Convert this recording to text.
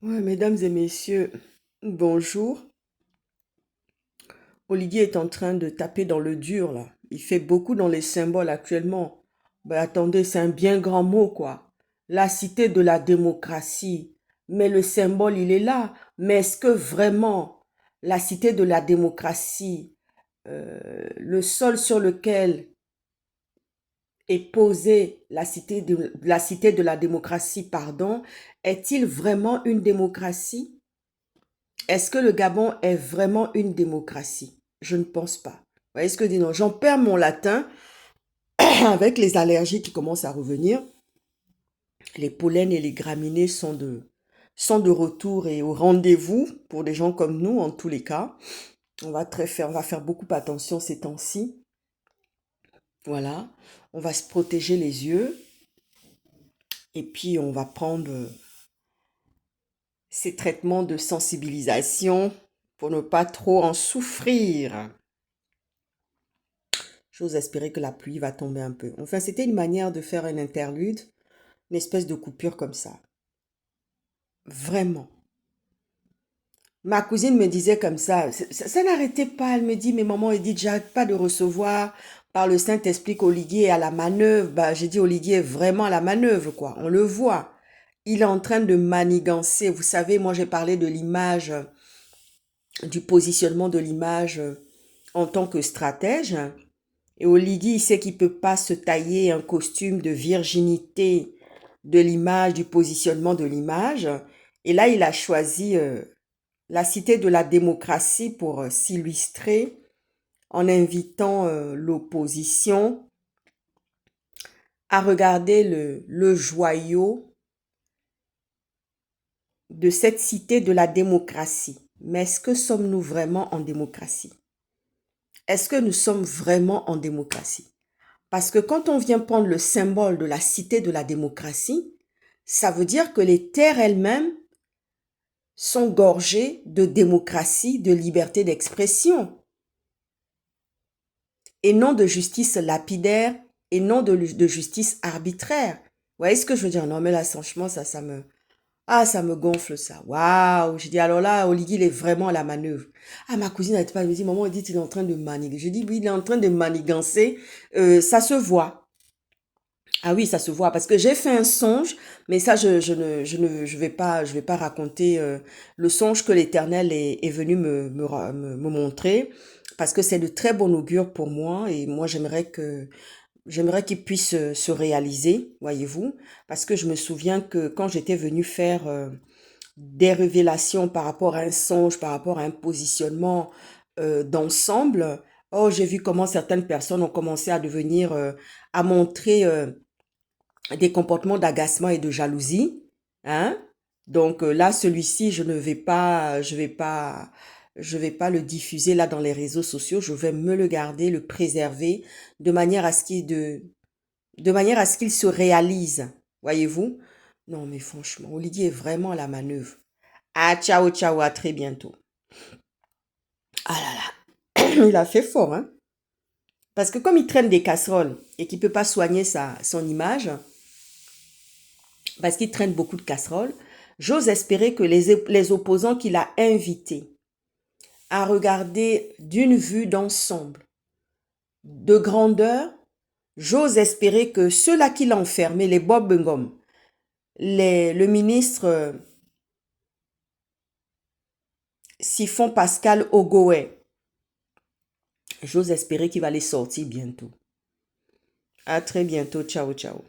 Ouais, mesdames et messieurs, bonjour. Olivier est en train de taper dans le dur, là. Il fait beaucoup dans les symboles actuellement. Ben attendez, c'est un bien grand mot, quoi. La cité de la démocratie. Mais le symbole, il est là. Mais est-ce que vraiment la cité de la démocratie, le sol sur lequel est posée la cité de la démocratie, pardon, est-il vraiment une démocratie? Est-ce que le Gabon est vraiment une démocratie? Je ne pense pas. Vous voyez ce que je dis? Non, j'en perds mon latin avec les allergies qui commencent à revenir. Les pollens et les graminées sont de retour et au rendez-vous pour des gens comme nous, en tous les cas. On va faire beaucoup attention ces temps-ci. Voilà. On va se protéger les yeux. Et puis, on va prendre ces traitements de sensibilisation pour ne pas trop en souffrir. J'ose espérer que la pluie va tomber un peu. Enfin, c'était une manière de faire un interlude, une espèce de coupure comme ça. Vraiment. Ma cousine me disait comme ça n'arrêtait pas. Elle me dit, mais maman, Edith, j'arrête pas de recevoir par le Saint-Esprit qu'Olivier est à la manœuvre. Bah, j'ai dit, Olivier est vraiment à la manœuvre, quoi. On le voit. Il est en train de manigancer. Vous savez, moi, j'ai parlé de l'image, du positionnement de l'image en tant que stratège. Et Olivier, il sait qu'il ne peut pas se tailler un costume de virginité de l'image, du positionnement de l'image. Et là, il a choisi la cité de la démocratie pour s'illustrer en invitant l'opposition à regarder le joyau de cette cité de la démocratie. Mais est-ce que sommes-nous vraiment en démocratie? Est-ce que nous sommes vraiment en démocratie? Parce que quand on vient prendre le symbole de la cité de la démocratie, ça veut dire que les terres elles-mêmes sont gorgées de démocratie, de liberté d'expression, et non de justice lapidaire, et non de justice arbitraire. Vous voyez ce que je veux dire? Non, mais là, franchement, ça me gonfle, ça. Waouh! J'ai dit, alors là, Olivier, il est vraiment à la manœuvre. Ah, ma cousine n'arrête pas de me dire, maman, elle dit, il est en train de manigancer. Je dis, oui, il est en train de manigancer. Ça se voit. Ah oui, ça se voit parce que j'ai fait un songe, mais ça je vais pas raconter le songe que l'Éternel est venu me montrer parce que c'est de très bon augure pour moi et moi j'aimerais qu'il puisse se réaliser, voyez-vous, parce que je me souviens que quand j'étais venue faire des révélations par rapport à un songe, par rapport à un positionnement d'ensemble, oh j'ai vu comment certaines personnes ont commencé à devenir à montrer des comportements d'agacement et de jalousie, hein. Donc là, celui-ci, je vais pas le diffuser là dans les réseaux sociaux. Je vais me le garder, le préserver de manière à ce de manière à ce qu'il se réalise. Voyez-vous? Non, mais franchement, Olivier est vraiment à la manœuvre. Ah, ciao, ciao, à très bientôt. Ah là là, il a fait fort, hein. Parce que comme il traîne des casseroles et qu'il peut pas soigner son image, parce qu'il traîne beaucoup de casseroles, j'ose espérer que les opposants qu'il a invités à regarder d'une vue d'ensemble, de grandeur, j'ose espérer que ceux-là qu'il a enfermés, les Bob Bungom, le ministre Siphon Pascal Ogowe, j'ose espérer qu'il va les sortir bientôt. À très bientôt. Ciao, ciao.